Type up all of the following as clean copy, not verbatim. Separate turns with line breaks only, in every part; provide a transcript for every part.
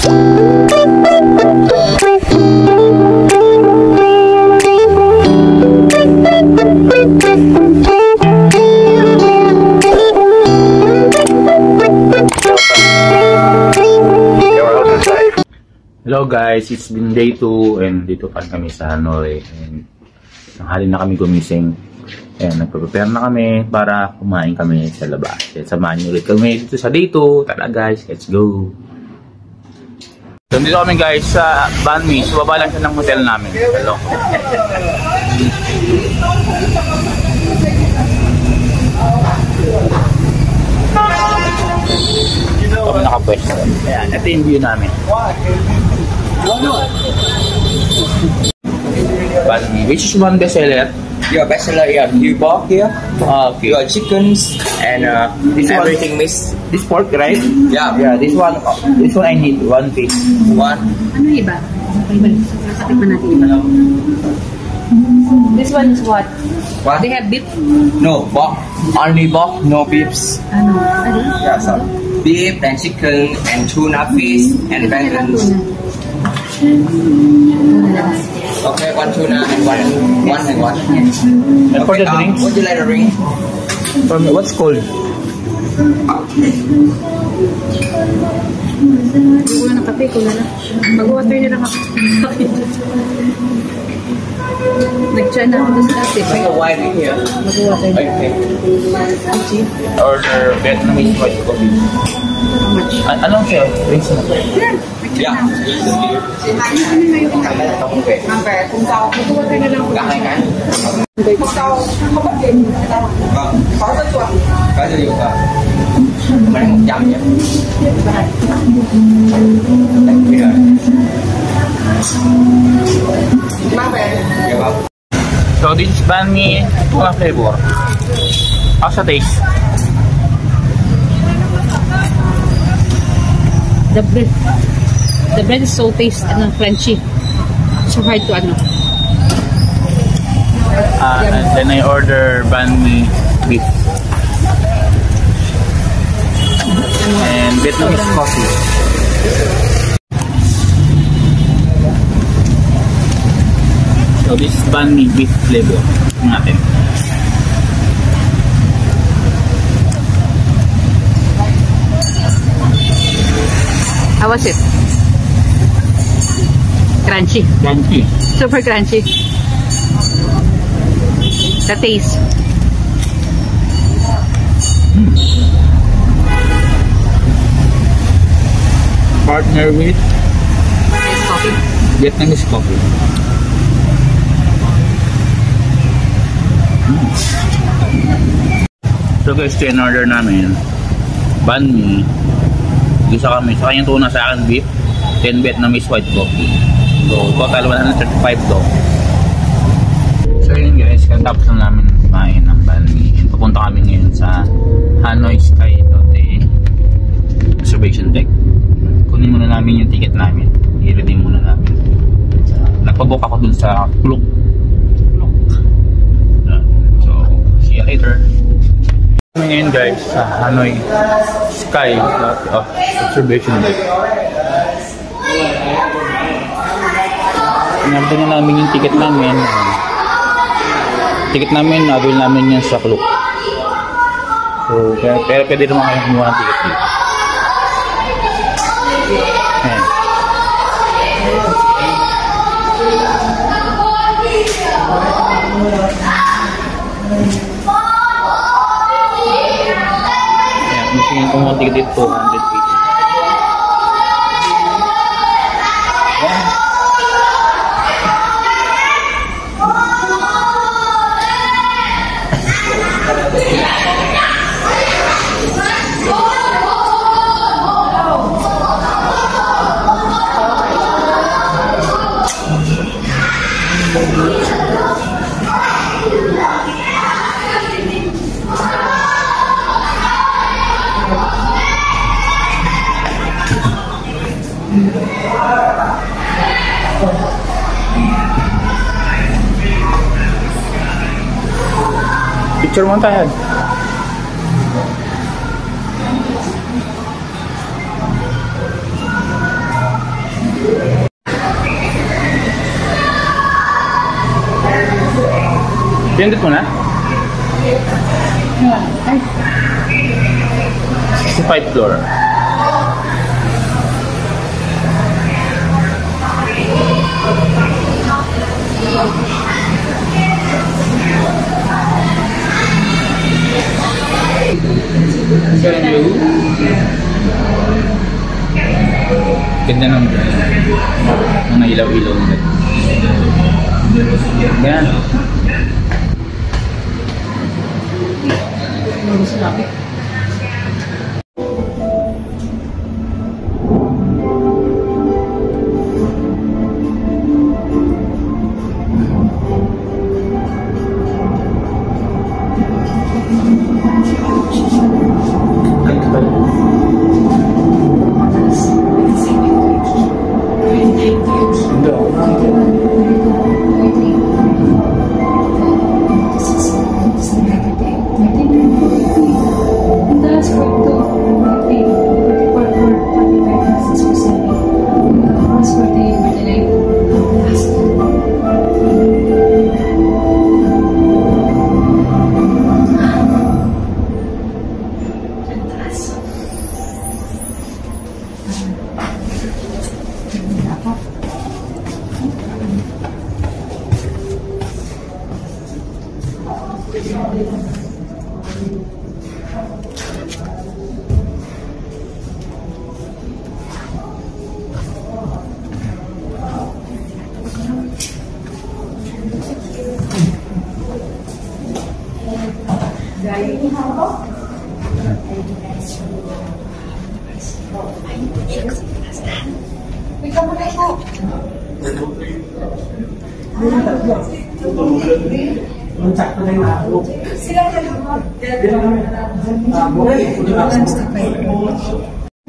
Hello guys, it's been day 2 and dito pa kami sa Hanoi and nanghali na kami gumising and nagpe-prepare na kami para kumain kami sa labas. And samahan niyo ulit kami dito sa day 2. Tara guys, let's go! So dito kami guys sa Banh Mi, so baba lang siya ng hotel namin. Hello. Kami nakapwesto. Ayan, ito yung view namin. Banh Mi, which is one bestseller?
Your bestseller here, you pork here,
Okay.
your chickens, and
This one-
everything mixed.
This pork, right?
Yeah.
Yeah, this one I need one piece.
One.
Ano iba? Natikman natin iba. This one is what?
What?
They have beef?
No, pork. Only pork, no beefs.
Ano? Ano?
Yeah, so beef and chicken and tuna fish and bacon. Okay, one tuna and one and one.
And for the drink,
Would you like a drink?
from what's cold?
Wala ng kape ko na lang. Mag-water na lang ako. Nag-try na ako sa dati.
Bring a wine in here.
Mag-water na.
Okay.
Order Vietnamese white coffee.
How much?
Anong siya? Drinks na.
Yeah.
Mag-water na lang ako.
Cả hai cái. Vâng. Có cho dùng bán 100 nhé. Bây giờ. Mang về. Dạ vâng.
So this is Banh Mi, tuna flavor. How's the taste?
The bread is so taste, crunchy. So hard to
And then I order Banh Mi beef. And Vietnamese coffee. So this is Banh Mi beef flavor natin.
How was it? Crunchy.
Crunchy.
Super crunchy. The taste.
Partner with
Nice coffee.
Vietnamese coffee. So guys, ito yung order namin. Banh Mi. Isa kami. Sa kanyang tuna, sa akin beef. 10 Vietnamese white coffee. So total 135 to. So yun guys, katapos na namin kumain ng Banh Mi. Papunta kami ngayon sa Hanoi Sky Lotte Observation Deck. Kunin muna namin yung ticket namin. I-redeem muna namin. Nagpabook ako dun sa Klook. So, see you later. Kami ngayon guys sa Hanoi Sky Observation Deck. Nabili na namin yung ticket namin. Ticket namin, nabili namin yan sa Klook. So, pero pwede naman kayo kumuha ng ticket dito. Ayan. Ayan, mungkin kumuha ng ticket dito, 280. Picture mo tayo. Pindot mo na?
Ay,
65 floor. Ganda ng mga ilaw-ilaw nila. Ganyan.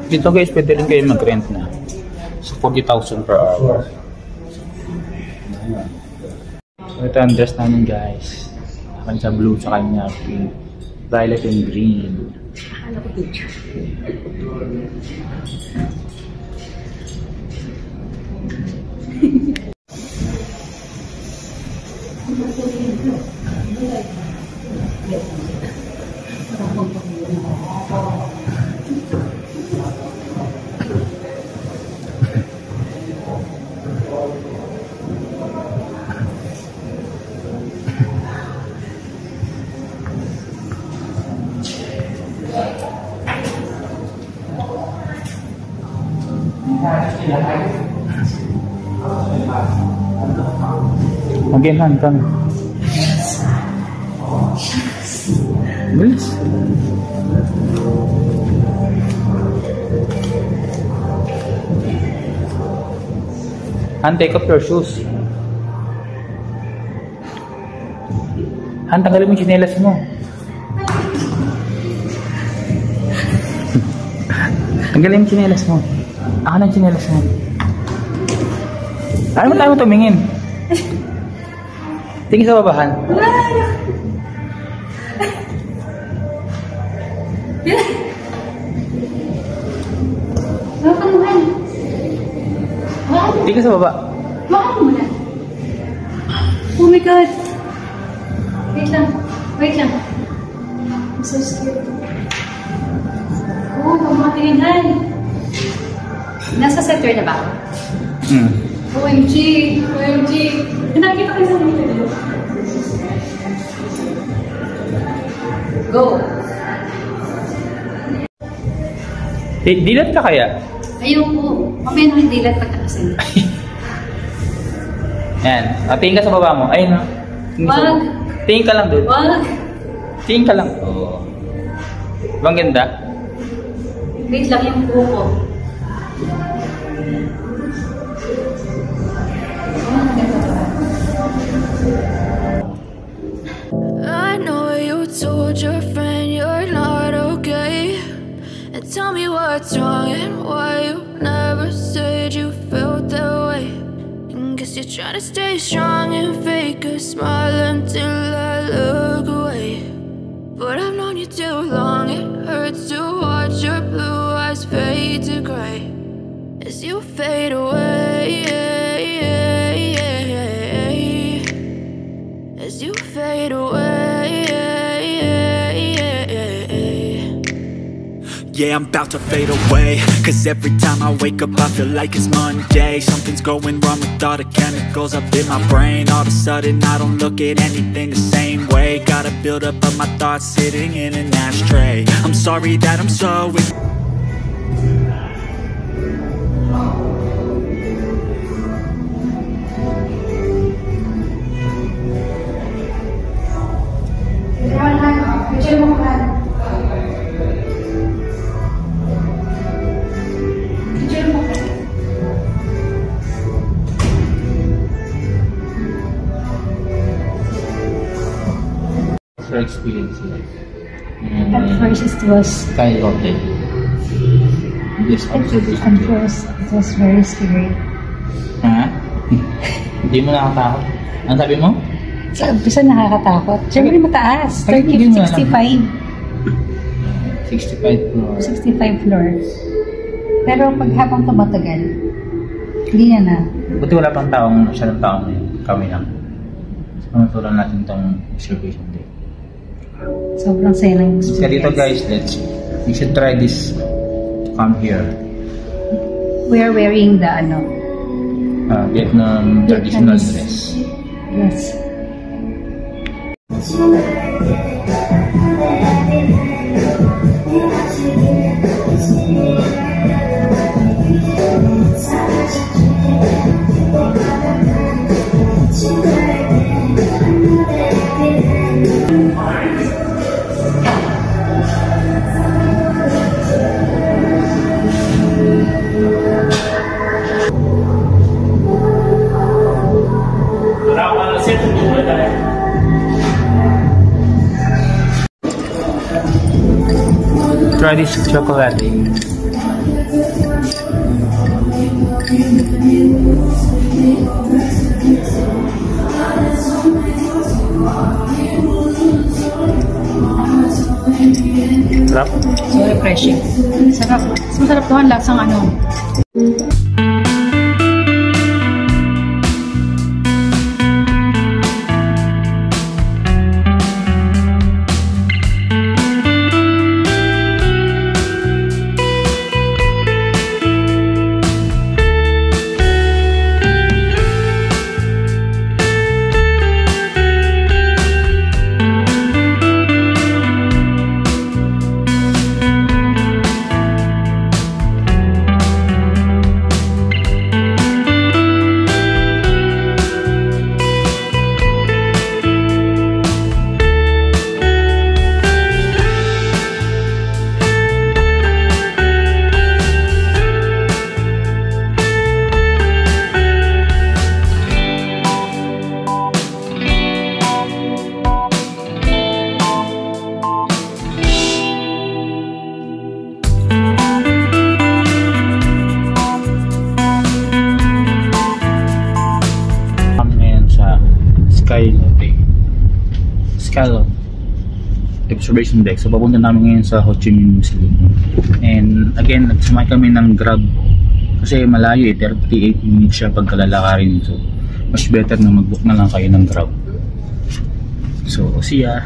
Dito guys, pwede rin kayo mag-rent na. So 40,000 per hour. So ito ang dress namin guys. Akan sa blue, sa kanya pink, violet and green. Again, Han, come. Bilis. Han, take off your shoes. Han, tanggalin mo yung tsinelas mo. Tanggalin mo yung tsinelas mo. Ako ng tsinelas mo. Ano mo tayo tumingin? Tingin sa babahan. Tingin sa baba.
Oh my God. Wait lang. Wait lang. I'm so scared. Oh, pamatingan. Nasa sector na ba? OMG! OMG! Nakikita ko sa video. Go!
Dilat ka kaya?
Ayoko. Mamaya nang dilat pagkakasin.
Yan. Tingin ka sa baba mo. Ayun na.
Wag!
Tingin ka lang doon.
Wag!
Tingin ka lang. Oo. Bang ganda?
Wait lang yung buko.
I know you told your friend you're not okay, and tell me what's wrong and why you never said you felt that way. And guess you're trying to stay strong and fake a smile until I look away. But I've known you too long, it hurts to watch your blue eyes fade to gray as you fade away. as you fade away.
Yeah, I'm about to fade away, cause every time I wake up I feel like it's Monday. Something's going wrong with all the chemicals up in my brain. All of a sudden I don't look at anything the same way. Got a build up of my thoughts sitting in an ashtray. I'm sorry that I'm so
Your experience here.
At first it was
Skyrocketed. This observation.
it was very scary.
Ha? Hindi mo nakatakot? Ano sabi mo?
Sa umpisa nakakatakot. Siyempre mataas.
Ay, hindi mo alam.
65
floor.
65 floor. Pero pag habang tumatagal, hindi na.
Buti wala pang taong, masyadong taong kami lang. So, matulang natin itong observation day.
Sobrang saya ng experience.
Kaya dito guys, you should try this to come here.
We are wearing the
Vietnam traditional dress.
Yes.
Try this chocolate. Sarap?
So refreshing. Sarap. Masarap doon lasang
Skylock observation deck. So papunta namin ngayon sa Ho Chi Minh Museum. And again, nagsumakay kami ng Grab kasi malayo 38 minutes siya pagkalalakarin. So mas better na mag-book na lang kayo ng Grab. So see ya.